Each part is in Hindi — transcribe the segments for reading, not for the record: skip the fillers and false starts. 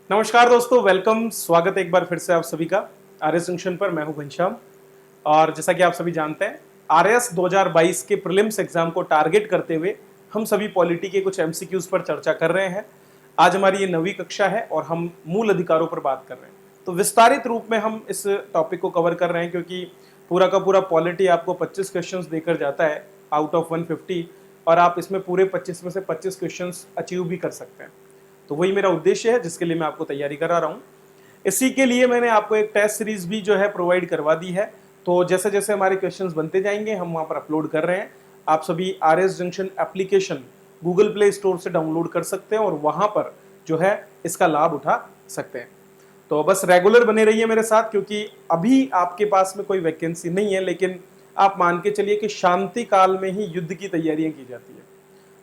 नमस्कार दोस्तों, वेलकम। स्वागत है एक बार फिर से आप सभी का आर एस जंक्शन पर। मैं हूं घनश्याम और जैसा कि आप सभी जानते हैं, आर एस 2022 के प्रीलिम्स एग्जाम को टारगेट करते हुए हम सभी पॉलिटी के कुछ एमसीक्यूज पर चर्चा कर रहे हैं। आज हमारी ये 9वीं कक्षा है और हम मूल अधिकारों पर बात कर रहे हैं। तो विस्तारित रूप में हम इस टॉपिक को कवर कर रहे हैं क्योंकि पूरा का पूरा पॉलिटी आपको 25 क्वेश्चंस देकर जाता है आउट ऑफ 150, और आप इसमें पूरे 25 में से 25 क्वेश्चंस अचीव भी कर सकते हैं। तो वही मेरा उद्देश्य है जिसके लिए मैं आपको तैयारी करा रहा हूँ। इसी के लिए मैंने आपको एक टेस्ट सीरीज भी जो है प्रोवाइड करवा दी है। तो जैसे जैसे हमारे क्वेश्चंस बनते जाएंगे हम वहाँ पर अपलोड कर रहे हैं। आप सभी R S junction application Google play store से डाउनलोड कर सकते हैं और वहाँ पर जो है इसका लाभ उठा सकते हैं। तो बस रेगुलर बने रहिए मेरे साथ, क्योंकि अभी आपके पास में कोई वैकेंसी नहीं है, लेकिन आप मान के चलिए कि शांति काल में ही युद्ध की तैयारियां की जाती है।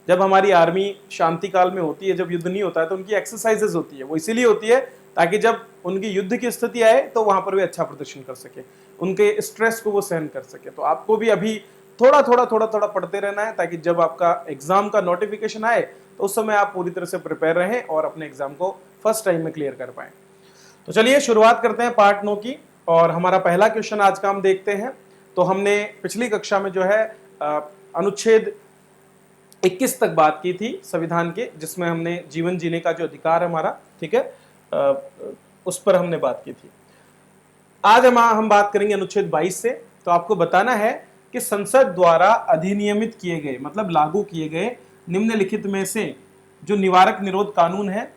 जब हमारी आर्मी शांति काल में होती है, जब युद्ध नहीं होता है, तो उनकी एक्सरसाइजेज होती है। वो इसीलिए होती है ताकि जब उनकी युद्ध की स्थिति आए तो वहां पर वे अच्छा प्रदर्शन कर सके, उनके स्ट्रेस को वो सहन कर सके। तो आपको भी अभी थोड़ा थोड़ा पढ़ते रहना है ताकि जब आपका एग्जाम का नोटिफिकेशन आए तो उस समय आप पूरी तरह से प्रिपेयर रहें और अपने एग्जाम को फर्स्ट टाइम में क्लियर कर पाए। तो चलिए शुरुआत करते हैं पार्ट 9 की। और हमारा पहला क्वेश्चन आज का हम देखते हैं। तो हमने पिछली कक्षा में जो है अनुच्छेद 21 तक बात की थी संविधान के, जिसमें हमने जीवन जीने का जो अधिकार है हमारा, ठीक है, उस पर हमने बात की थी। आज हम बात करेंगे अनुच्छेद 22 से। तो आपको बताना है कि संसद द्वारा अधिनियमित किए गए, मतलब लागू किए गए निम्नलिखित में से जो निवारक निरोध कानून है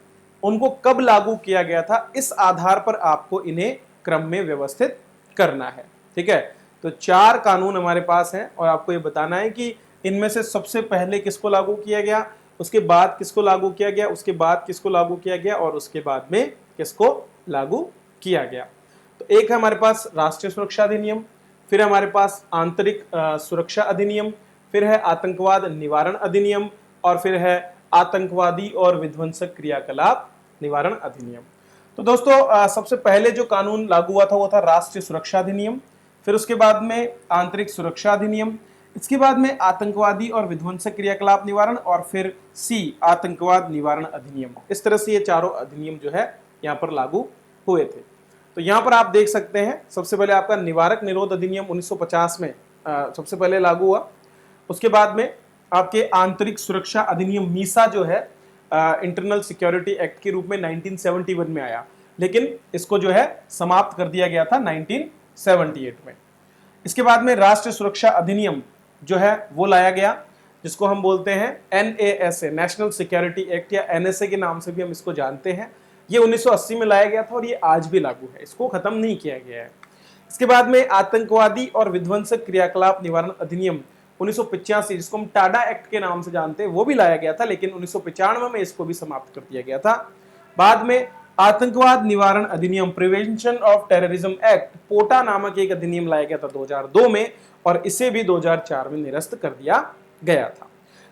उनको कब लागू किया गया था, इस आधार पर आपको इन्हें क्रम में व्यवस्थित करना है। ठीक है, तो 4 कानून हमारे पास हैं और आपको ये बताना है कि इनमें से सबसे पहले किसको लागू किया गया, उसके बाद किसको लागू किया गया, उसके बाद किसको लागू किया गया और उसके बाद में किसको लागू किया गया। तो एक है हमारे पास राष्ट्रीय सुरक्षा अधिनियम, फिर हमारे पास आंतरिक सुरक्षा अधिनियम, फिर है आतंकवाद निवारण अधिनियम, और फिर है आतंकवादी और विध्वंसक क्रियाकलाप निवारण अधिनियम। तो दोस्तों सबसे पहले जो कानून लागू हुआ था वो था राष्ट्रीय सुरक्षा अधिनियम, फिर उसके बाद में आंतरिक सुरक्षा अधिनियम, इसके बाद में आतंकवादी और विध्वंसक क्रियाकलाप निवारण, और फिर सी आतंकवाद निवारण अधिनियम। इस तरह से ये चारों अधिनियम जो है यहाँ पर लागू हुए थे। तो यहाँ पर आप देख सकते हैं सबसे पहले आपका निवारक निरोध अधिनियम 1950 में सबसे पहले लागू हुआ। उसके बाद में आपके आंतरिक सुरक्षा अधिनियम मीसा जो है इंटरनल सिक्योरिटी एक्ट के रूप में 1971 में आया, लेकिन इसको जो है समाप्त कर दिया गया था 1978 में। इसके बाद में राष्ट्रीय सुरक्षा अधिनियम जो है वो लाया गया, जिसको हम बोलते हैं NASA, नेशनल सिक्योरिटी एक्ट, या NSA के नाम से भी हम इसको जानते हैं। ये 1980 में लाया गया था और ये आज भी लागू है, इसको खत्म नहीं किया गया है। इसके बाद में आतंकवादी और विध्वंसक क्रियाकलाप निवारण अधिनियम 1985, जिसको हम टाडा एक्ट के नाम से जानते हैं, वो भी लाया गया था, लेकिन 1995 में इसको भी समाप्त कर दिया गया था। बाद में आतंकवाद निवारण अधिनियम, प्रिवेंशन ऑफ टेररिज्म एक्ट, पोटा नामक एक अधिनियम लाया गया था 2002 में, और इसे भी 2004 में निरस्त कर दिया गया था।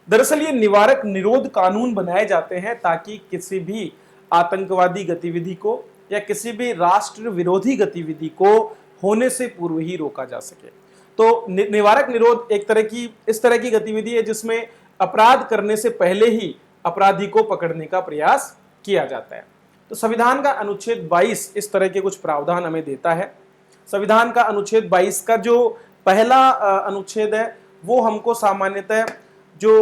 दरअसल ये निवारक निरोध कानून बनाए जाते हैं ताकि किसी भी आतंकवादी गतिविधि को या किसी भी राष्ट्र विरोधी गतिविधि को होने से पूर्व ही रोका जा सके। तो निवारक निरोध एक तरह की इस तरह की गतिविधि है जिसमें अपराध करने से पहले ही अपराधी को पकड़ने का प्रयास किया जाता है। तो संविधान का अनुच्छेद 22 इस तरह के कुछ प्रावधान हमें देता है। संविधान का अनुच्छेद 22 का जो पहला अनुच्छेद है वो हमको सामान्यतः जो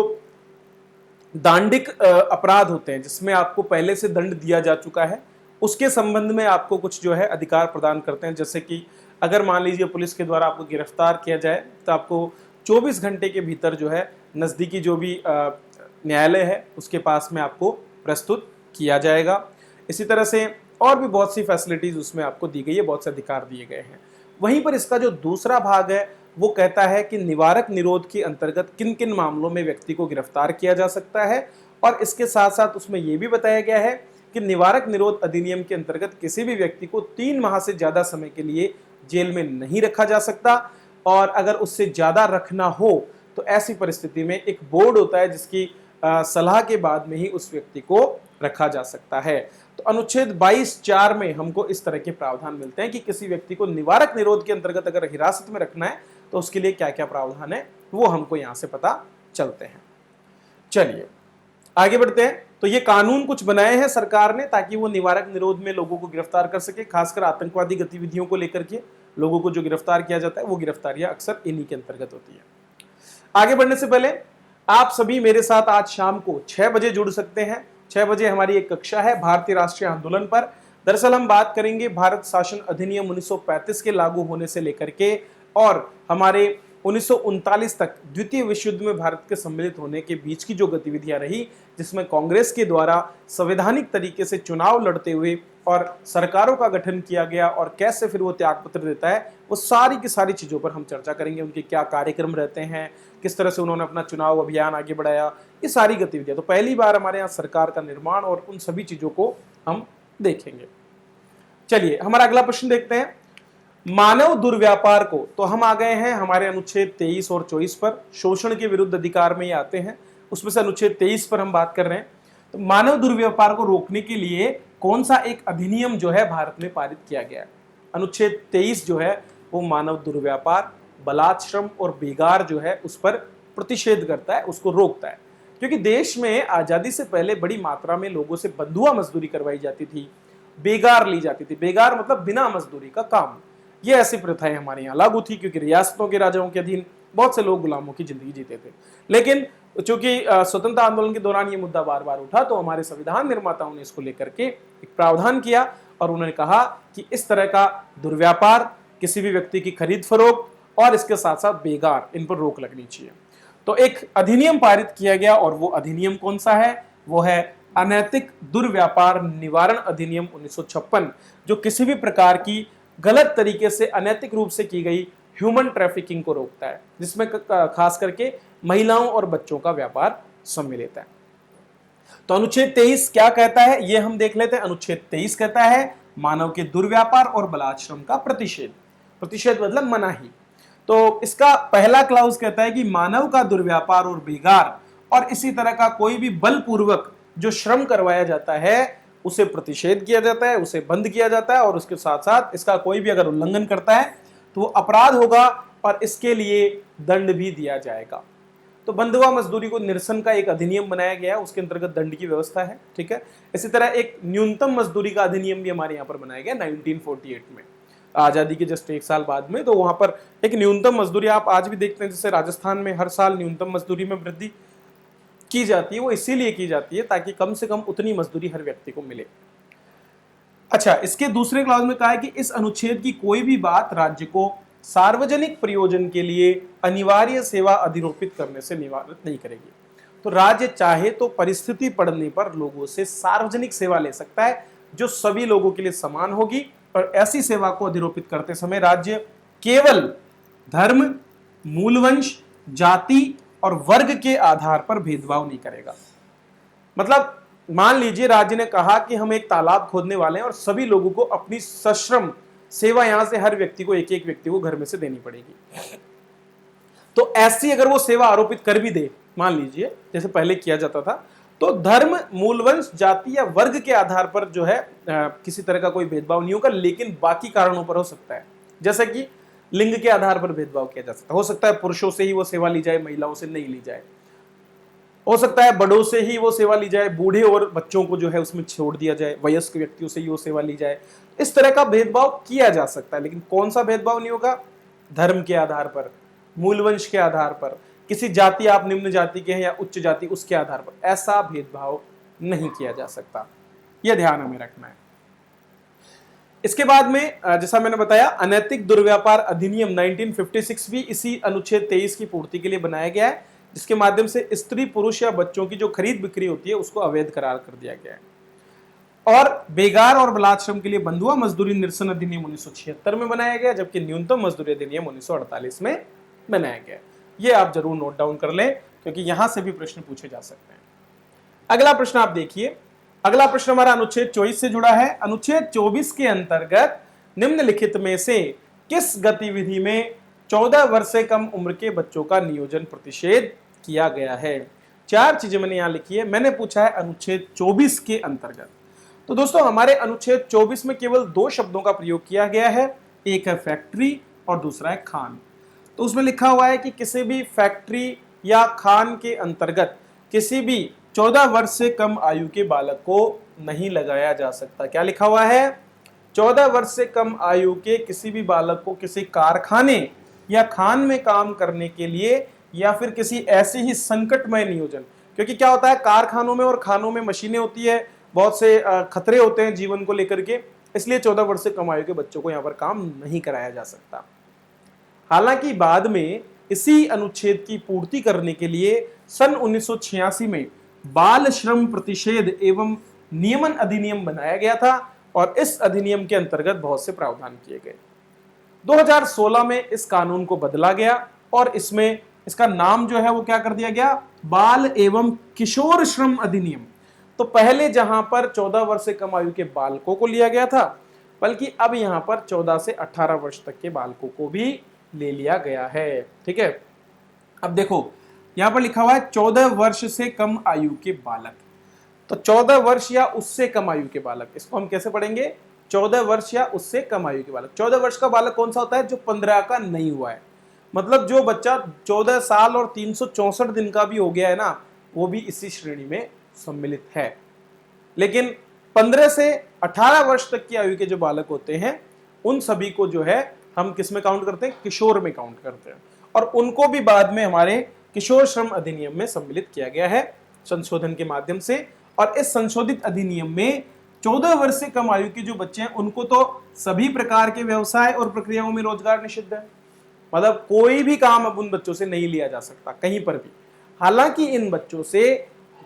दांडिक अपराध होते हैं जिसमें आपको पहले से दंड दिया जा चुका है, उसके संबंध में आपको कुछ जो है अधिकार प्रदान करते हैं। जैसे कि अगर मान लीजिए पुलिस के द्वारा आपको गिरफ्तार किया जाए तो आपको 24 घंटे के भीतर जो है नज़दीकी जो भी न्यायालय है उसके पास में आपको प्रस्तुत किया जाएगा। इसी तरह से और भी बहुत सी फैसिलिटीज उसमें आपको दी गई है, बहुत से अधिकार दिए गए हैं। वहीं पर इसका जो दूसरा भाग है वो कहता है कि निवारक निरोध के अंतर्गत किन किन मामलों में व्यक्ति को गिरफ्तार किया जा सकता है, और इसके साथ साथ उसमें यह भी बताया गया है कि निवारक निरोध अधिनियम के अंतर्गत किसी भी व्यक्ति को 3 माह से ज्यादा समय के लिए जेल में नहीं रखा जा सकता, और अगर उससे ज्यादा रखना हो तो ऐसी परिस्थिति में एक बोर्ड होता है जिसकी सलाह के बाद में ही उस व्यक्ति को रखा जा सकता है। तो अनुच्छेद 22(4) में हमको इस तरह के प्रावधान मिलते हैं कि किसी व्यक्ति को निवारक निरोध के अंतर्गत अगर हिरासत में रखना है तो उसके लिए क्या क्या प्रावधान है वो हमको यहां से पता चलते हैं। चलिए आगे बढ़ते हैं। तो ये कानून कुछ बनाए हैं सरकार ने ताकि वो निवारक निरोध में लोगों को गिरफ्तार कर सके, खासकर आतंकवादी गतिविधियों को लेकर के लोगों को जो गिरफ्तार किया जाता है वो गिरफ्तारियां अक्सर इन्हीं के अंतर्गत होती है। आगे बढ़ने से पहले आप सभी मेरे साथ आज शाम को 6 बजे जुड़ सकते हैं। 6 बजे हमारी एक कक्षा है भारतीय राष्ट्रीय आंदोलन पर। दरअसल हम बात करेंगे भारत शासन अधिनियम 1935 के लागू होने से लेकर के और हमारे 1939 तक द्वितीय विश्व युद्ध में भारत के सम्मिलित होने के बीच की जो गतिविधियां रही, जिसमें कांग्रेस के द्वारा संवैधानिक तरीके से चुनाव लड़ते हुए और सरकारों का गठन किया गया और कैसे फिर वो त्यागपत्र देता है, वो सारी की सारी चीजों पर हम चर्चा करेंगे। उनके क्या कार्यक्रम रहते हैं, किस तरह से उन्होंने अपना चुनाव अभियान आगे बढ़ाया, ये सारी गतिविधियां। तो पहली बार हमारे यहाँ सरकार का निर्माण और उन सभी चीजों को हम देखेंगे। चलिए हमारा अगला प्रश्न देखते हैं, मानव दुर्व्यापार को। तो हम आ गए हैं हमारे अनुच्छेद 23 और 24 पर, शोषण के विरुद्ध अधिकार में ये आते हैं, उसमें से अनुच्छेद 23 पर हम बात कर रहे हैं। तो मानव दुर्व्यापार को रोकने के लिए कौन सा एक अधिनियम जो है भारत में पारित किया गया है? अनुच्छेद 23 जो है वो मानव दुर्व्यापार, बलात्श्रम और बेगार जो है उस पर प्रतिषेध करता है, उसको रोकता है। क्योंकि देश में आजादी से पहले बड़ी मात्रा में लोगों से बंधुआ मजदूरी करवाई जाती थी, बेगार ली जाती थी। बेगार मतलब बिना मजदूरी का काम। ये ऐसी प्रथाएं हमारे यहाँ लागू थी क्योंकि रियासतों के राजाओं के अधीन बहुत से लोग गुलामों की जिंदगी जीते थे। लेकिन चूंकि स्वतंत्रता आंदोलन के दौरान ये मुद्दा बार बार उठा, तो हमारे संविधान निर्माताओं ने इसको लेकर के एक प्रावधान किया और उन्होंने कहा कि इस तरह का दुर्व्यापार, किसी भी व्यक्ति की खरीद फरोख्त और इसके साथ साथ बेगार, इन पर रोक लगनी चाहिए। तो एक अधिनियम पारित किया गया और वो अधिनियम कौन सा है? वो है अनैतिक दुर्व्यापार निवारण अधिनियम 1956, जो किसी भी प्रकार की गलत तरीके से अनैतिक रूप से की गई ह्यूमन ट्रैफिकिंग को रोकता है, जिसमें खास करके महिलाओं और बच्चों का व्यापार सम्मिलित है। तो अनुच्छेद 23 क्या कहता है ये हम देख लेते हैं। अनुच्छेद 23 कहता है मानव के दुर्व्यापार और बलात्श्रम का प्रतिषेध। प्रतिषेध मतलब मनाही। तो इसका पहला क्लाउज कहता है कि मानव का दुर्व्यापार और बेगार और इसी तरह का कोई भी बलपूर्वक जो श्रम करवाया जाता है उसे प्रतिषेध किया जाता है, उसे बंद किया जाता है और उसके साथ साथ इसका कोई भी अगर उल्लंघन करता है तो वो अपराध होगा और इसके लिए दंड भी दिया जाएगा। तो बंधुआ मजदूरी को निरसन का एक अधिनियम बनाया गया है, उसके अंतर्गत दंड की व्यवस्था है। ठीक है। इसी तरह एक न्यूनतम मजदूरी का अधिनियम भी हमारे यहाँ पर बनाया गया 1948 में, आजादी के जस्ट 1 साल बाद में। तो वहां पर एक न्यूनतम मजदूरी आप आज भी देखते हैं, जैसे राजस्थान में हर साल न्यूनतम मजदूरी में वृद्धि की जाती है, वो इसीलिए की जाती है ताकि कम से कम उतनी मजदूरी हर व्यक्ति को मिले। अच्छा, इसके दूसरे क्लॉज में कहा है कि इस अनुच्छेद की कोई भी बात राज्य को सार्वजनिक प्रयोजन के लिए अनिवार्य सेवा अधिरोपित करने से निवारित नहीं करेगी। तो राज्य चाहे तो परिस्थिति पड़ने पर लोगों से सार्वजनिक सेवा ले सकता है जो सभी लोगों के लिए समान होगी, और ऐसी सेवा को अधिरोपित करते समय राज्य केवल धर्म, मूलवंश, जाति और वर्ग के आधार पर भेदभाव नहीं करेगा। मतलब मान लीजिए राज्य ने कहा कि हम एक तालाब खोदने वाले हैं और सभी लोगों को अपनी सश्रम सेवा यहां से हर व्यक्ति को एक एक व्यक्ति को घर में से देनी पड़ेगी। तो ऐसी अगर वो सेवा आरोपित कर भी दे, मान लीजिए जैसे पहले किया जाता था, तो धर्म, मूलवंश, जाति या वर्ग के आधार पर जो है किसी तरह का कोई भेदभाव नहीं होगा, लेकिन बाकी कारणों पर हो सकता है। जैसे कि लिंग के आधार पर भेदभाव किया जा सकता है। हो सकता है पुरुषों से ही वो सेवा ली जाए, महिलाओं से नहीं ली जाए। हो सकता है बड़ों से ही वो सेवा ली जाए, बूढ़े और बच्चों को जो है उसमें छोड़ दिया जाए, वयस्क व्यक्तियों से ही वो सेवा ली जाए। इस तरह का भेदभाव किया जा सकता है, लेकिन कौन सा भेदभाव नहीं होगा? धर्म के आधार पर, मूलवंश के आधार पर, किसी जाति, आप निम्न जाति के हैं या उच्च जाति, उसके आधार पर ऐसा भेदभाव नहीं किया जा सकता। यह ध्यान हमें रखना है। इसके बाद में जैसा मैंने बताया, अनैतिक दुर्व्यापार अधिनियम 1956 भी इसी अनुच्छेद 23 की पूर्ति के लिए बनाया गया है, जिसके माध्यम से स्त्री, पुरुष या बच्चों की जो खरीद बिक्री होती है उसको अवैध करार कर दिया गया है। और बेगार और बलात्श्रम के लिए बंधुआ मजदूरी निरसन अधिनियम 1976 में बनाया गया, जबकि न्यूनतम मजदूरी अधिनियम 1948 में बनाया गया। ये आप जरूर नोट डाउन कर लें क्योंकि यहां से भी प्रश्न पूछे जा सकते हैं। अगला प्रश्न आप देखिए। अगला प्रश्न हमारा अनुच्छेद 24 से जुड़ा है। अनुच्छेद 24 के अंतर्गत निम्नलिखित में से किस गतिविधि में 14 वर्ष से कम उम्र के बच्चों का नियोजन प्रतिषेध किया गया है? 4 चीजें मैंने यहां लिखी है। मैंने पूछा है अनुच्छेद 24 के अंतर्गत। तो दोस्तों हमारे अनुच्छेद 24 में केवल 2 शब्दों का प्रयोग किया गया है, एक है फैक्ट्री और दूसरा है खान। तो उसमें लिखा हुआ है कि किसी भी फैक्ट्री या खान के अंतर्गत किसी भी 14 वर्ष से कम आयु के बालक को नहीं लगाया जा सकता। क्या लिखा हुआ है? 14 वर्ष से कम आयु के किसी भी बालक को किसी कारखाने या खान में काम करने के लिए या फिर किसी ऐसे ही संकटमय नियोजन, क्योंकि क्या होता है कारखानों में और खानों में मशीनें होती है, बहुत से खतरे होते हैं जीवन को लेकर के, इसलिए 14 वर्ष से कम आयु के बच्चों को यहाँ पर काम नहीं कराया जा सकता। हालांकि बाद में इसी अनुच्छेद की पूर्ति करने के लिए सन 1986 में बाल श्रम प्रतिषेध एवं नियमन अधिनियम बनाया गया था और इस अधिनियम के अंतर्गत बहुत से प्रावधान किए गए। 2016 में इस कानून को बदला गया और इसमें इसका नाम जो है वो क्या कर दिया गया? बाल एवं किशोर श्रम अधिनियम। तो पहले जहां पर 14 वर्ष से कम आयु के बालकों को लिया गया था, बल्कि अब यहां पर 14 से 18 वर्ष तक के बालकों को भी ले लिया गया है। ठीक है, अब देखो यहां पर लिखा हुआ है 14 वर्ष से कम आयु के बालक, तो 14 वर्ष या उससे कम आयु के बालक, इसको हम कैसे पढ़ेंगे? 14 वर्ष या उससे कम आयु के बालक। 14 वर्ष का बालक कौन सा होता है? जो 15 का नहीं हुआ है, मतलब जो बच्चा 14 साल और 364 दिन का भी हो गया है ना, वो भी इसी श्रेणी में सम्मिलित है। लेकिन 15 से 18 वर्ष तक की आयु के जो बालक होते हैं उन सभी को जो है हम किस में काउंट करते हैं? किशोर में काउंट करते हैं, और उनको भी बाद में हमारे किशोर श्रम अधिनियम में सम्मिलित किया गया है संशोधन के माध्यम से। और इस संशोधित अधिनियम में 14 वर्ष से कम आयु के जो बच्चे हैं उनको तो सभी प्रकार के व्यवसाय और प्रक्रियाओं में रोजगार निषिद्ध है, मतलब कोई भी काम अब उन बच्चों से नहीं लिया जा सकता कहीं पर भी। हालांकि इन बच्चों से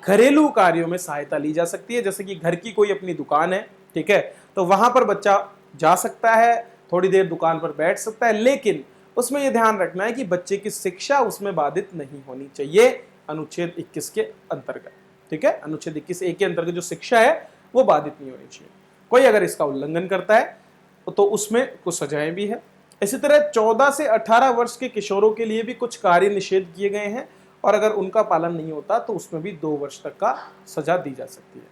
घरेलू कार्यों में सहायता ली जा सकती है, जैसे कि घर की कोई अपनी दुकान है, ठीक है, तो वहां पर बच्चा जा सकता है, थोड़ी देर दुकान पर बैठ सकता है, लेकिन उसमें यह ध्यान रखना है कि बच्चे की शिक्षा उसमें बाधित नहीं होनी चाहिए अनुच्छेद 21 के अंतर्गत। ठीक है, अनुच्छेद 21A के अंतर्गत जो शिक्षा है वो बाधित नहीं होनी चाहिए। कोई अगर इसका उल्लंघन करता है तो उसमें कुछ सजाएं भी है। इसी तरह 14 से 18 वर्ष के किशोरों के लिए भी कुछ कार्य निषेध किए गए हैं, और अगर उनका पालन नहीं होता तो उसमें भी 2 वर्ष तक का सजा दी जा सकती है।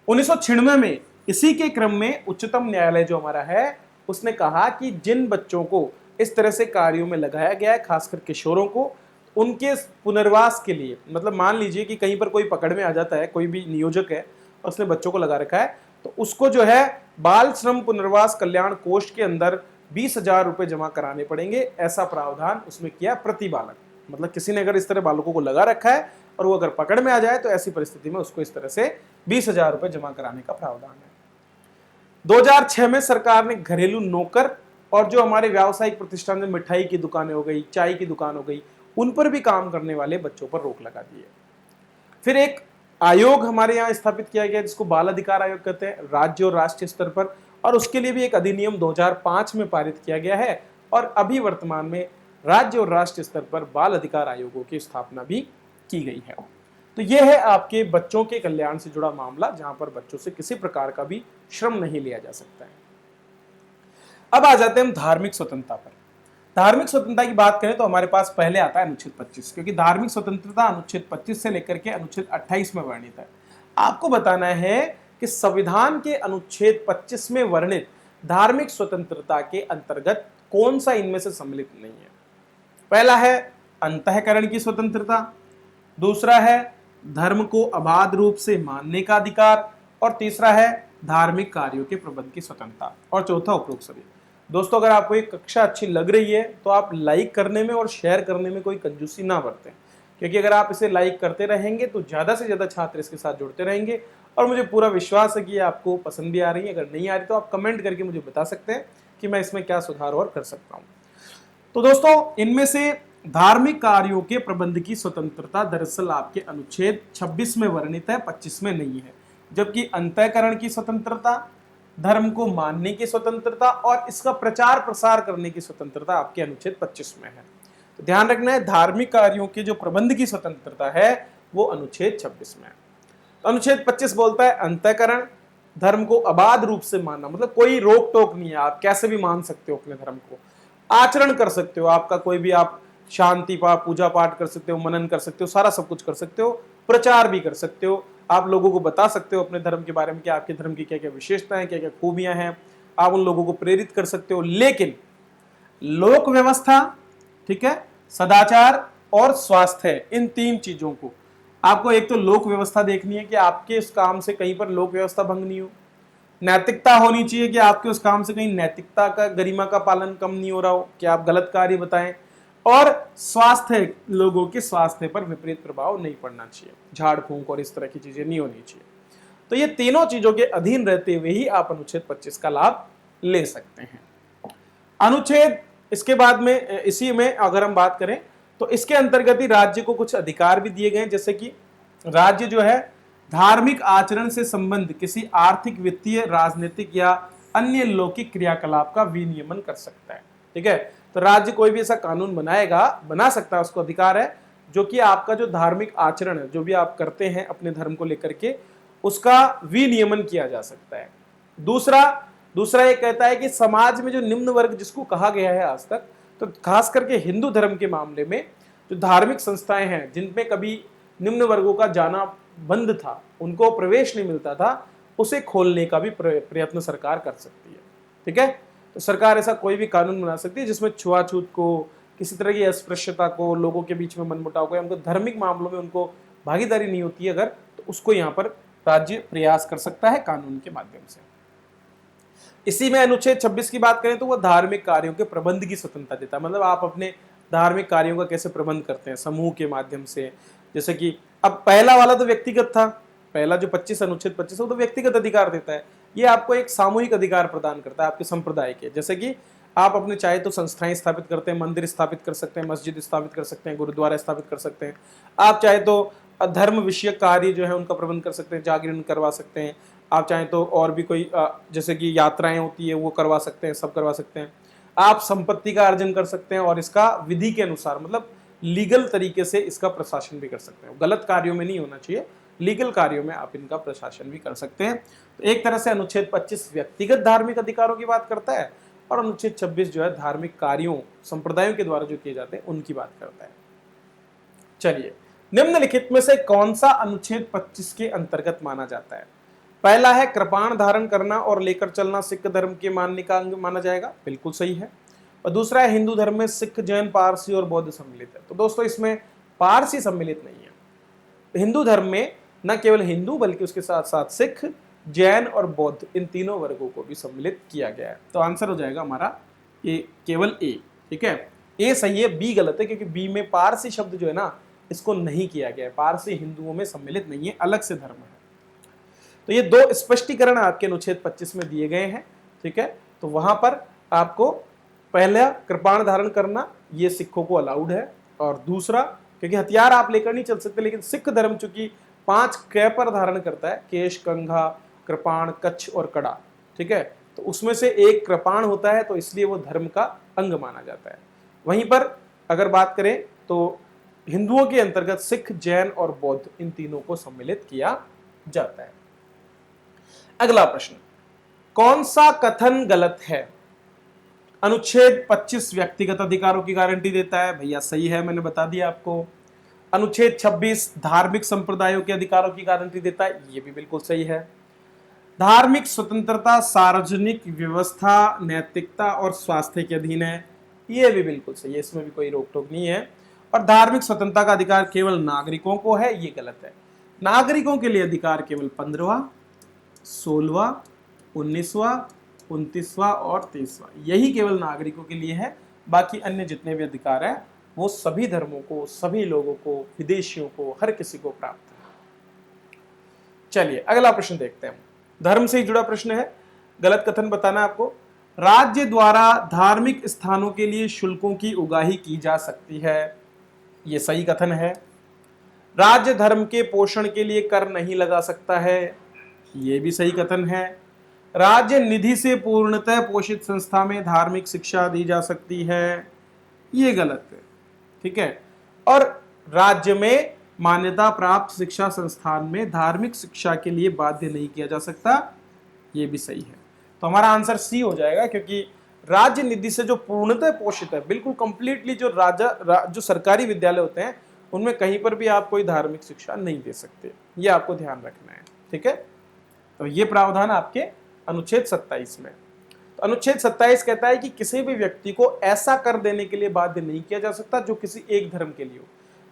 1996 में इसी के क्रम में उच्चतम न्यायालय जो हमारा है उसने कहा कि जिन बच्चों को इस तरह से कार्यों में लगाया गया है, खासकर किशोरों को, उनके पुनर्वास के लिए, मतलब मान लीजिए कि कहीं पर कोई पकड़ में आ जाता है, कोई भी नियोजक है और उसने बच्चों को लगा रखा है, तो उसको जो है बाल श्रम पुनर्वास कल्याण कोष के अंदर 20,000 रुपए जमा कराने पड़ेंगे। ऐसा प्रावधान उसमें किया प्रति बालक, मतलब किसी ने अगर इस तरह बालकों को लगा रखा है और वो अगर पकड़ में आ जाए तो ऐसी परिस्थिति में उसको इस तरह से 20,000 रुपए जमा कराने का प्रावधान है। 2006 में सरकार ने घरेलू नौकर और जो हमारे व्यावसायिक प्रतिष्ठान में मिठाई की दुकानें हो गई, चाय की दुकान हो गई, उन पर भी काम करने वाले बच्चों पर रोक लगा दी है। फिर एक आयोग हमारे यहाँ स्थापित किया गया जिसको बाल अधिकार आयोग कहते हैं, राज्य और राष्ट्रीय स्तर पर, और उसके लिए भी एक अधिनियम 2005 में पारित किया गया है, और अभी वर्तमान में राज्य और राष्ट्रीय स्तर पर बाल अधिकार आयोगों की स्थापना भी की गई है। तो यह है आपके बच्चों के कल्याण से जुड़ा मामला, जहां पर बच्चों से किसी प्रकार का भी श्रम नहीं लिया जा सकता है। अब आ जाते हैं हम धार्मिक स्वतंत्रता पर। धार्मिक स्वतंत्रता की बात करें तो हमारे पास पहले आता है अनुच्छेद 25, क्योंकि धार्मिक स्वतंत्रता अनुच्छेद 25 से लेकर के अनुच्छेद 28 में वर्णित है। आपको बताना है कि संविधान के अनुच्छेद 25 में वर्णित धार्मिक स्वतंत्रता के अंतर्गत कौन सा इनमें से सम्मिलित नहीं है। पहला है अंतःकरण की स्वतंत्रता, दूसरा है धर्म को अबाध रूप से मानने का अधिकार, और तीसरा है धार्मिक कार्यों के प्रबंध की स्वतंत्रता, और चौथा उपरोक्त सभी। दोस्तों, अगर आपको ये कक्षा अच्छी लग रही है तो आप लाइक करने में और शेयर करने में कोई कंजूसी ना बरतें, क्योंकि अगर आप इसे लाइक करते रहेंगे तो ज़्यादा से ज़्यादा छात्र इसके साथ जुड़ते रहेंगे, और मुझे पूरा विश्वास है कि आपको पसंद भी आ रही है। अगर नहीं आ रही तो आप कमेंट करके मुझे बता सकते हैं कि मैं इसमें क्या सुधार और कर सकता हूँ। तो दोस्तों, इनमें से धार्मिक कार्यों के प्रबंध की स्वतंत्रता दरअसल आपके अनुच्छेद 26 में वर्णित है, 25 में नहीं है, जबकि अंतःकरण की स्वतंत्रता, धर्म को मानने की स्वतंत्रता और इसका प्रचार प्रसार करने की स्वतंत्रता आपके अनुच्छेद 25 में है। तो ध्यान रखना है, धार्मिक कार्यों के जो प्रबंध की स्वतंत्रता है वो अनुच्छेद 26 में है। तो अनुच्छेद 25 बोलता है अंतःकरण, धर्म को अबाध रूप से मानना, मतलब कोई रोक टोक नहीं है, आप कैसे भी मान सकते हो अपने धर्म को, आचरण कर सकते हो, आपका कोई भी, आप शांति पाठ, पूजा पाठ कर सकते हो, मनन कर सकते हो, सारा सब कुछ कर सकते हो, प्रचार भी कर सकते हो, आप लोगों को बता सकते हो अपने धर्म के बारे में कि आपके धर्म की क्या क्या विशेषताएं, क्या क्या खूबियां हैं, आप उन लोगों को प्रेरित कर सकते हो। लेकिन लोक व्यवस्था, ठीक है, सदाचार और स्वास्थ्य, इन 3 चीजों को आपको एक तो लोक व्यवस्था देखनी है कि आपके उस काम से कहीं पर लोक व्यवस्था भंग नहीं हो, नैतिकता होनी चाहिए कि आपके उस काम से कहीं नैतिकता का, गरिमा का पालन कम नहीं हो रहा हो, कि आप गलत कार्य बताएं, और स्वास्थ्य, लोगों के स्वास्थ्य पर विपरीत प्रभाव नहीं पड़ना चाहिए, झाड़ फूंक और इस तरह की चीजें नहीं होनी चाहिए। तो ये तीनों चीजों के अधीन रहते हुए ही आप अनुच्छेद 25 का लाभ ले सकते हैं। अनुच्छेद इसके बाद में, इसी में अगर हम बात करें तो इसके अंतर्गत ही राज्य को कुछ अधिकार भी दिए गए हैं, जैसे कि राज्य जो है धार्मिक आचरण से संबंध किसी आर्थिक, वित्तीय, राजनीतिक या अन्य लौकिक क्रियाकलाप का विनियमन कर सकता है। ठीक है, तो राज्य कोई भी ऐसा कानून बना सकता है, उसको अधिकार है, जो कि आपका जो धार्मिक आचरण है, जो भी आप करते हैं अपने धर्म को लेकर के, उसका विनियमन किया जा सकता है। दूसरा ये कहता है कि समाज में जो निम्न वर्ग जिसको कहा गया है आज तक, तो खास करके हिंदू धर्म के मामले में जो धार्मिक संस्थाएं हैं जिनमें कभी निम्न वर्गों का जाना बंद था, उनको प्रवेश नहीं मिलता था, उसे खोलने का भी प्रयत्न सरकार कर सकती है। ठीक है, तो सरकार ऐसा कोई भी कानून बना सकती है जिसमें छुआछूत को, किसी तरह की अस्पृश्यता को, लोगों के बीच में मनमुटाव को, या उनको धार्मिक मामलों में उनको भागीदारी नहीं होती है अगर, तो उसको यहाँ पर राज्य प्रयास कर सकता है कानून के माध्यम से। इसी में अनुच्छेद 26 की बात करें तो वह धार्मिक कार्यों के प्रबंध की स्वतंत्रता देता है, मतलब आप अपने धार्मिक कार्यों का कैसे प्रबंध करते हैं समूह के माध्यम से। जैसे कि अब पहला वाला तो व्यक्तिगत था, पहला जो 25 अनुच्छेद 25 वो तो व्यक्तिगत अधिकार देता है, ये आपको एक सामूहिक अधिकार प्रदान करता है आपके संप्रदाय के। जैसे कि आप अपने चाहे तो संस्थाएं स्थापित करते हैं, मंदिर स्थापित कर सकते हैं, मस्जिद स्थापित कर सकते हैं, गुरुद्वारा स्थापित कर सकते हैं, आप चाहे तो धर्म विषय कार्य जो है उनका प्रबंध कर सकते हैं, जागरण करवा सकते हैं, आप चाहें तो और भी कोई जैसे कि यात्राएं होती है वो करवा सकते हैं, सब करवा सकते हैं। आप संपत्ति का अर्जन कर सकते हैं और इसका विधि के अनुसार, मतलब लीगल तरीके से इसका प्रशासन भी कर सकते हैं। गलत कार्यों में नहीं होना चाहिए, लीगल कार्यों में आप इनका प्रशासन भी कर सकते हैं। तो एक तरह से अनुच्छेद 25 व्यक्तिगत धार्मिक अधिकारों की बात करता है और अनुच्छेद 26 जो है धार्मिक कार्यों, संप्रदायों के द्वारा जो किए जाते हैं उनकी बात करता है। चलिए, निम्नलिखित में से कौन सा अनुच्छेद 25 के अंतर्गत माना जाता है? पहला है कृपाण धारण करना और लेकर चलना सिख धर्म के मानने का अंग माना जाएगा, बिल्कुल सही है। और दूसरा है हिंदू धर्म में सिख, जैन, पारसी और बौद्ध सम्मिलित है। तो दोस्तों इसमें पारसी सम्मिलित नहीं है। हिंदू धर्म में न केवल हिंदू बल्कि उसके साथ साथ सिख, जैन और बौद्ध, इन तीनों वर्गों को भी सम्मिलित किया गया है। तो आंसर हो जाएगा हमारा ए, केवल ए। ठीक है, ए सही है, बी गलत है, क्योंकि बी में पारसी शब्द जो है ना इसको नहीं किया गया है। पारसी हिंदुओं में सम्मिलित नहीं है, अलग से धर्म है। तो ये दो स्पष्टीकरण आपके अनुच्छेद 25 में दिए गए हैं। ठीक है, तो वहां पर आपको पहला कृपाण धारण करना ये सिखों को अलाउड है, और दूसरा क्योंकि हथियार आप लेकर नहीं चल सकते, लेकिन सिख धर्म चूंकि 5 कै पर धारण करता है, केश, कंघा, कृपाण, कच्छ और कड़ा। ठीक है, तो उसमें से एक कृपाण होता है, तो इसलिए वो धर्म का अंग माना जाता है। वहीं पर अगर बात करें तो हिंदुओं के अंतर्गत सिख, जैन और बौद्ध, इन तीनों को सम्मिलित किया जाता है। अगला प्रश्न, कौन सा कथन गलत है? अनुच्छेद 25 व्यक्तिगत अधिकारों की गारंटी देता है, भैया सही है, मैंने बता दिया आपको। अनुच्छेद 26 धार्मिक संप्रदायों के अधिकारों की गारंटी देता है, ये भी बिल्कुल सही है। धार्मिक स्वतंत्रता सार्वजनिक व्यवस्था, नैतिकता और स्वास्थ्य के अधीन है, ये भी बिल्कुल सही है, इसमें भी कोई रोक टोक नहीं है। और धार्मिक स्वतंत्रता का अधिकार केवल नागरिकों को है, ये गलत है। नागरिकों के लिए अधिकार केवल 15वां, 16वां, 19वां, 29वां और 23वां, यही केवल नागरिकों के लिए है। बाकी अन्य जितने भी अधिकार हैं वो सभी धर्मों को, सभी लोगों को, विदेशियों को, हर किसी को प्राप्त है। चलिए अगला प्रश्न देखते हैं, धर्म से ही जुड़ा प्रश्न है, गलत कथन बताना है आपको। राज्य द्वारा धार्मिक स्थानों के लिए शुल्कों की उगाही की जा सकती है, यह सही कथन है। राज्य धर्म के पोषण के लिए कर नहीं लगा सकता है, यह भी सही कथन है। राज्य निधि से पूर्णतः पोषित संस्था में धार्मिक शिक्षा दी जा सकती है, ये गलत है। ठीक है, और राज्य में मान्यता प्राप्त शिक्षा संस्थान में धार्मिक शिक्षा के लिए बाध्य नहीं किया जा सकता, ये भी सही है। तो हमारा आंसर सी हो जाएगा, क्योंकि राज्य निधि से जो पूर्णतः पोषित है, बिल्कुल कंप्लीटली जो सरकारी विद्यालय होते हैं उनमें कहीं पर भी आप कोई धार्मिक शिक्षा नहीं दे सकते, ये आपको ध्यान रखना है। ठीक है, तो ये प्रावधान आपके अनुच्छेद 27 में। तो अनुच्छेद 27 कहता है कि किसी भी व्यक्ति को ऐसा कर देने के लिए बाध्य नहीं किया जा सकता जो किसी एक धर्म के लिए हो।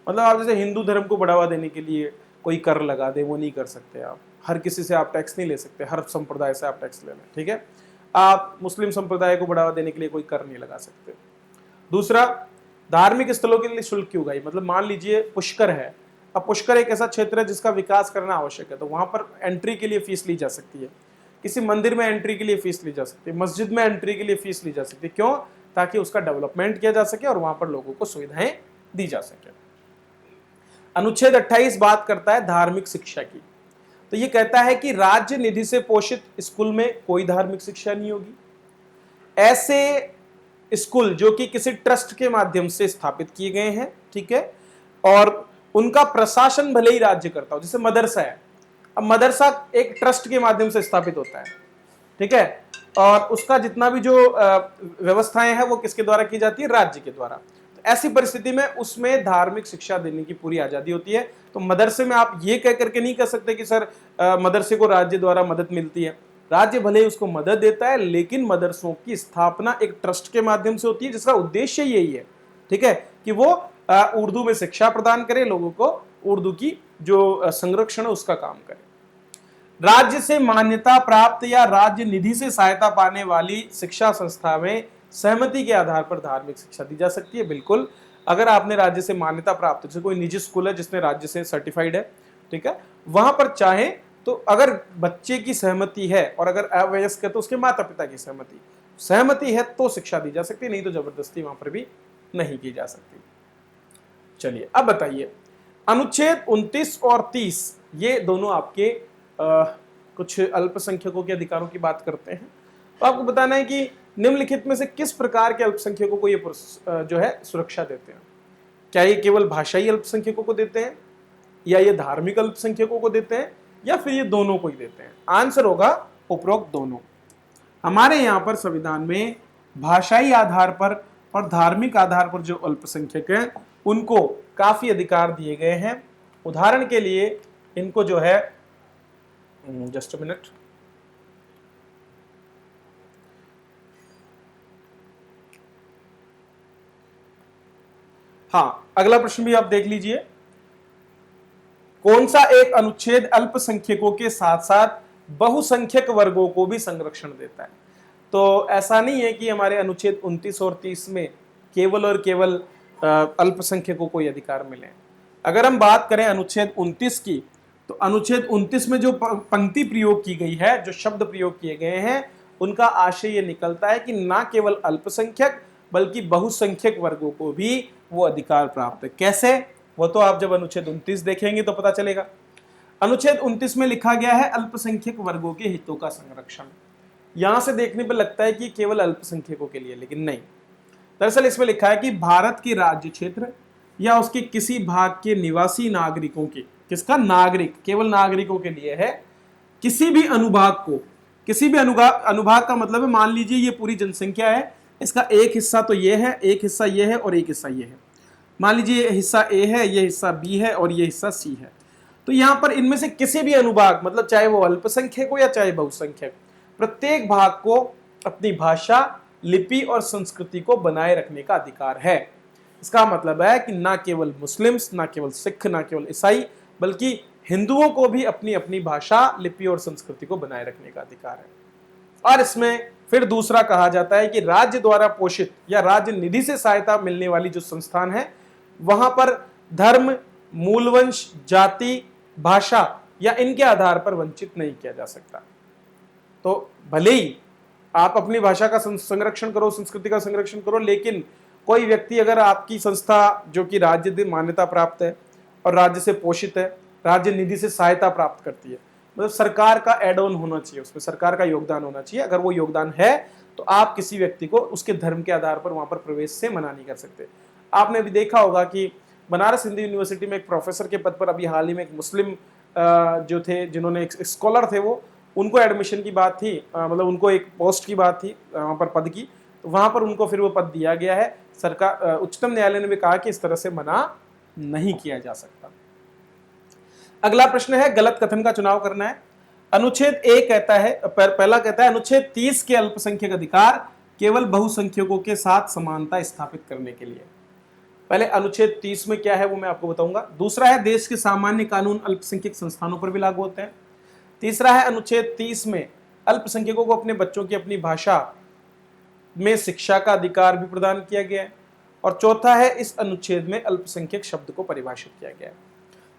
मतलब आप जैसे हिंदू धर्म को बढ़ावा देने के लिए कोई कर लगा दे, वो नहीं कर सकते आप। हर किसी से आप टैक्स नहीं ले सकते, हर संप्रदाय से आप टैक्स ले लें, ठीक है। आप मुस्लिम संप्रदाय को बढ़ावा देने के लिए कोई कर नहीं लगा सकते। दूसरा, धार्मिक स्थलों के लिए शुल्क की उगाही, मतलब मान लीजिए पुष्कर है, अब पुष्कर एक ऐसा क्षेत्र है जिसका विकास करना आवश्यक है, तो वहां पर एंट्री के लिए फीस ली जा सकती है। किसी मंदिर में एंट्री के लिए फीस ली जा सकती है, मस्जिद में एंट्री के लिए फीस ली जा सकती है। क्यों? ताकि उसका डेवलपमेंट किया जा सके और वहां पर लोगों को सुविधाएं दी जा सके। अनुच्छेद 28 बात करता है धार्मिक शिक्षा की, तो ये कहता है कि राज्य निधि से पोषित स्कूल में कोई धार्मिक शिक्षा नहीं होगी। ऐसे स्कूल जो कि किसी ट्रस्ट के माध्यम से स्थापित किए गए हैं, ठीक है, और उनका प्रशासन भले ही राज्य करता हो, जैसे मदरसा है, अब मदरसा एक ट्रस्ट के माध्यम से स्थापित होता है, ठीक है, और उसका जितना भी जो व्यवस्थाएं हैं वो किसके द्वारा की जाती है? राज्य के द्वारा। तो ऐसी परिस्थिति में उसमें धार्मिक शिक्षा देने की पूरी आजादी होती है। तो मदरसे में आप ये कह करके नहीं कह सकते कि सर मदरसे को राज्य द्वारा मदद मिलती है। राज्य भले ही उसको मदद देता है, लेकिन मदरसों की स्थापना एक ट्रस्ट के माध्यम से होती है, जिसका उद्देश्य यही है, ठीक है, कि वो उर्दू में शिक्षा प्रदान करे, लोगों को उर्दू की जो संरक्षण है उसका काम करे। राज्य से मान्यता प्राप्त या राज्य निधि से सहायता पाने वाली शिक्षा संस्था में सहमति के आधार पर धार्मिक शिक्षा दी जा सकती है। बिल्कुल, अगर आपने राज्य से मान्यता प्राप्त, जैसे कोई निजी स्कूल है जिसने राज्य से सर्टिफाइड है, ठीक है, वहां पर चाहे तो अगर बच्चे की सहमति है और अगर अवयस्क है तो उसके माता पिता की सहमति है तो शिक्षा दी जा सकती है, नहीं तो जबरदस्ती वहां पर भी नहीं की जा सकती। चलिए अब बताइए, अनुच्छेद 29 और 30 ये दोनों आपके कुछ अल्पसंख्यकों के अधिकारों की बात करते हैं। तो आपको बताना है कि निम्नलिखित में से किस प्रकार के अल्पसंख्यकों को ये जो है सुरक्षा देते हैं। क्या ये केवल भाषाई अल्पसंख्यकों को देते हैं, या ये धार्मिक अल्पसंख्यकों को देते हैं, या फिर ये दोनों को ही देते हैं? आंसर होगा उपरोक्त दोनों। हमारे यहाँ पर संविधान में भाषाई आधार पर और धार्मिक आधार पर जो अल्पसंख्यक हैं उनको काफी अधिकार दिए गए हैं। उदाहरण के लिए इनको जो है, जस्ट अ मिनट, हाँ, अगला प्रश्न भी आप देख लीजिए। कौन सा एक अनुच्छेद अल्पसंख्यकों के साथ साथ बहुसंख्यक वर्गों को भी संरक्षण देता है? तो ऐसा नहीं है कि हमारे अनुच्छेद 29 और 30 में केवल और केवल अल्पसंख्यकों को अधिकार मिले। अगर हम बात करें अनुच्छेद 29 की, तो अनुच्छेद 29 में जो पंक्ति प्रयोग की गई है, जो शब्द प्रयोग किए गए हैं, उनका आशय ये निकलता है कि ना केवल अल्पसंख्यक बल्कि बहुसंख्यक वर्गों को भी वो अधिकार प्राप्त है। कैसे? वो तो आप जब अनुच्छेद 29 देखेंगे तो पता चलेगा। अनुच्छेद 29 में लिखा गया है अल्पसंख्यक वर्गों के हितों का संरक्षण। यहां से देखने पर लगता है कि केवल अल्पसंख्यकों के लिए, लेकिन नहीं। दरअसल इसमें लिखा है कि भारत के राज्य क्षेत्र या उसके किसी भाग के निवासी नागरिकों के, किसका? नागरिक, केवल नागरिकों के लिए है। किसी भी अनुभाग को, किसी भी अनुभाग का मतलब है, मान लीजिए ये पूरी जनसंख्या है, इसका एक हिस्सा तो ये है, एक हिस्सा ये है और एक हिस्सा ये है। मान लीजिए ये हिस्सा ए है, ये हिस्सा बी है और ये हिस्सा सी है। तो यहां पर इनमें से किसी भी अनुभाग, मतलब चाहे वो अल्पसंख्यक हो या चाहे बहुसंख्यक, प्रत्येक भाग को अपनी भाषा, लिपि और संस्कृति को बनाए रखने का अधिकार है। इसका मतलब है कि ना केवल मुस्लिम्स, ना केवल सिख, ना केवल ईसाई, बल्कि हिंदुओं को भी अपनी अपनी भाषा, लिपि और संस्कृति को बनाए रखने का अधिकार है। और इसमें फिर दूसरा कहा जाता है कि राज्य द्वारा पोषित या राज्य निधि से सहायता मिलने वाली जो संस्थान है, वहां पर धर्म, मूलवंश, जाति, भाषा या इनके आधार पर वंचित नहीं किया जा सकता। तो भले ही आप अपनी भाषा का संरक्षण करो, संस्कृति का संरक्षण करो, लेकिन कोई व्यक्ति अगर आपकी संस्था जो कि राज्य से मान्यता प्राप्त है और राज्य से पोषित है, राज्य निधि से सहायता प्राप्त करती है, मतलब सरकार का एड ऑन होना चाहिए, उसमें सरकार का योगदान होना चाहिए। अगर वो योगदान है तो आप किसी व्यक्ति को उसके धर्म के आधार पर वहां पर प्रवेश से मना नहीं कर सकते। आपने भी देखा होगा कि बनारस हिंदू यूनिवर्सिटी में एक प्रोफेसर के पद पर अभी हाल ही में एक मुस्लिम जो थे, जिन्होंने एक स्कॉलर थे, वो उनको एडमिशन की बात थी, मतलब उनको एक पोस्ट की बात थी वहां पर, पद की, तो वहां पर उनको फिर वो पद दिया गया है। सरकार, उच्चतम न्यायालय ने भी कहा कि इस तरह से मना नहीं किया जा सकता। अगला प्रश्न है, गलत कथन का चुनाव करना है। अनुच्छेद ए कहता है, पहला कहता है अनुच्छेद 30 के अल्पसंख्यक अधिकार केवल बहुसंख्यकों के साथ समानता स्थापित करने के लिए। पहले अनुच्छेद 30 में क्या है वो मैं आपको बताऊंगा। दूसरा है देश के सामान्य कानून अल्पसंख्यक संस्थानों पर भी लागू होते हैं। तीसरा है अनुच्छेद 30 में अल्पसंख्यकों को अपने बच्चों की अपनी भाषा में शिक्षा का अधिकार भी प्रदान किया गया है। और चौथा है इस अनुच्छेद में अल्पसंख्यक शब्द को परिभाषित किया गया है।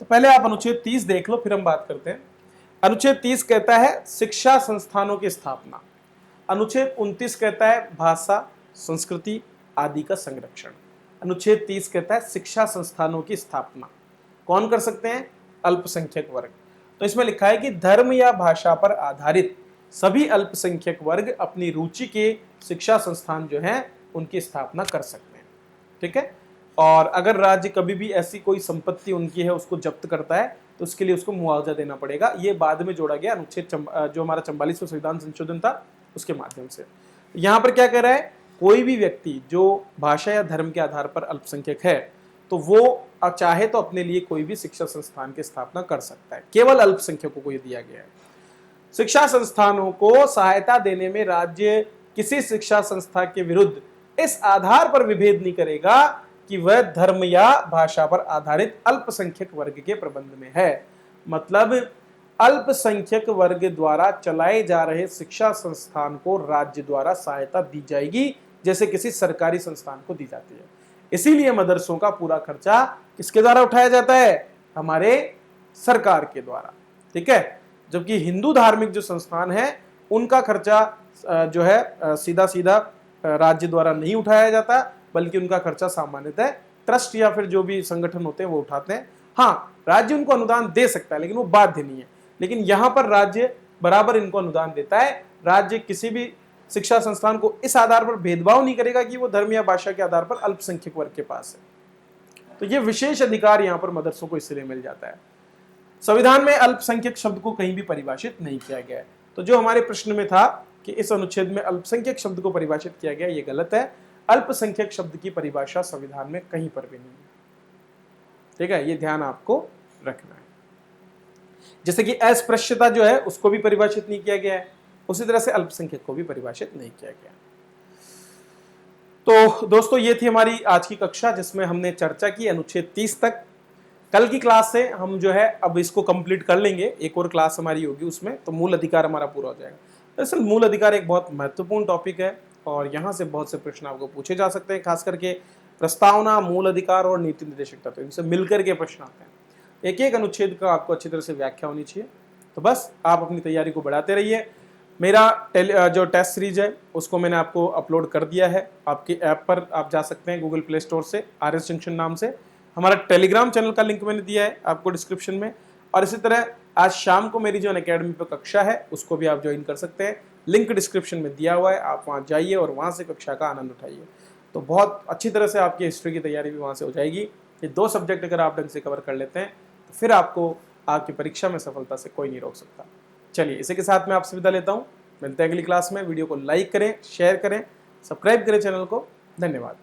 तो पहले आप अनुच्छेद 30 देख लो, फिर हम बात करते हैं। अनुच्छेद 30 कहता है शिक्षा संस्थानों की स्थापना। अनुच्छेद 29 कहता है भाषा, संस्कृति आदि का संरक्षण। अनुच्छेद 30 कहता है शिक्षा संस्थानों की स्थापना कौन कर सकते हैं? अल्पसंख्यक वर्ग। तो इसमें लिखा है कि धर्म या भाषा पर आधारित सभी अल्पसंख्यक वर्ग अपनी रुचि के शिक्षा संस्थान जो हैं उनकी स्थापना कर सकते हैं। ठीक है। और अगर राज्य कभी भी ऐसी कोई संपत्ति उनकी है उसको जब्त करता है तो उसके लिए उसको मुआवजा देना पड़ेगा। ये बाद में जोड़ा गया अनुच्छेद जो हमारा 44वां संविधान संशोधन था उसके माध्यम से। यहाँ पर क्या कह रहा है, कोई भी व्यक्ति जो भाषा या धर्म के आधार पर अल्पसंख्यक है तो वो चाहे तो अपने लिए कोई भी शिक्षा संस्थान की स्थापना कर सकता है। केवल अल्पसंख्यकों को ये दिया गया है। शिक्षा संस्थानों को सहायता देने में राज्य किसी शिक्षा संस्था के विरुद्ध इस आधार पर विभेद नहीं करेगा कि वह धर्म या भाषा पर आधारित अल्पसंख्यक वर्ग के प्रबंध में है। मतलब अल्पसंख्यक वर्ग द्वारा चलाए जा रहे शिक्षा संस्थान को राज्य द्वारा सहायता दी जाएगी जैसे किसी सरकारी संस्थान को दी जाती है। इसीलिए मदरसों का पूरा खर्चा किसके द्वारा उठाया जाता है? हमारे सरकार के द्वारा। ठीक है। जबकि हिंदू धार्मिक जो संस्थान है उनका खर्चा जो है सीधा सीधा राज्य द्वारा नहीं उठाया जाता, बल्कि उनका खर्चा सामान्यतः ट्रस्ट या फिर जो भी संगठन होते हैं वो उठाते हैं। हाँ, राज्य उनको अनुदान दे सकता है लेकिन वो बाध्य नहीं है। लेकिन यहाँ पर राज्य बराबर इनको अनुदान देता है। राज्य किसी भी शिक्षा संस्थान को इस आधार पर भेदभाव नहीं करेगा कि वो धर्म या भाषा के आधार पर अल्पसंख्यक वर्ग के पास है। तो ये विशेष अधिकार यहाँ पर मदरसों को इसलिए मिल जाता है। संविधान में अल्पसंख्यक शब्द को कहीं भी परिभाषित नहीं किया गया है। तो जो हमारे प्रश्न में था कि इस अनुच्छेद में अल्पसंख्यक शब्द को परिभाषित किया गया, ये गलत है। अल्पसंख्यक शब्द की परिभाषा संविधान में कहीं पर भी नहीं है। ठीक है, ये ध्यान आपको रखना है। जैसे कि अस्पृश्यता जो है उसको भी परिभाषित नहीं किया गया है, उसी तरह से अल्पसंख्यक को भी परिभाषित नहीं किया गया। तो दोस्तों ये थी हमारी आज की कक्षा जिसमें हमने चर्चा की अनुच्छेद 30 तक। कल की क्लास से हम जो है अब इसको कंप्लीट कर लेंगे, एक और क्लास हमारी होगी उसमें, तो मूल अधिकार हमारा पूरा हो जाएगा। दरअसल मूल अधिकार एक बहुत महत्वपूर्ण टॉपिक है और यहाँ से बहुत से प्रश्न आपको पूछे जा सकते हैं। खास करके प्रस्तावना, मूल अधिकार और नीति निर्देशक तत्व, इनसे मिलकर के प्रश्न आते हैं। एक एक अनुच्छेद का आपको अच्छी तरह से व्याख्या होनी चाहिए। तो बस आप अपनी तैयारी को बढ़ाते रहिए। मेरा जो टेस्ट सीरीज है उसको मैंने आपको अपलोड कर दिया है। आपकी ऐप पर आप जा सकते हैं गूगल प्ले स्टोर से, RS जंक्शन नाम से। हमारा टेलीग्राम चैनल का लिंक मैंने दिया है आपको डिस्क्रिप्शन में। और इसी तरह आज शाम को मेरी जो अनअकैडमी पर कक्षा है उसको भी आप ज्वाइन कर सकते हैं। लिंक डिस्क्रिप्शन में दिया हुआ है, आप वहाँ जाइए और वहाँ से कक्षा का आनंद उठाइए। तो बहुत अच्छी तरह से आपकी हिस्ट्री की तैयारी भी वहाँ से हो जाएगी। ये 2 सब्जेक्ट अगर आप ढंग से कवर कर लेते हैं तो फिर आपको आपकी परीक्षा में सफलता से कोई नहीं रोक सकता। चलिए, इसी के साथ मैं आपसे विदा लेता हूँ। मिलते हैं अगली क्लास में। वीडियो को लाइक करें, शेयर करें, सब्सक्राइब करें चैनल को। धन्यवाद।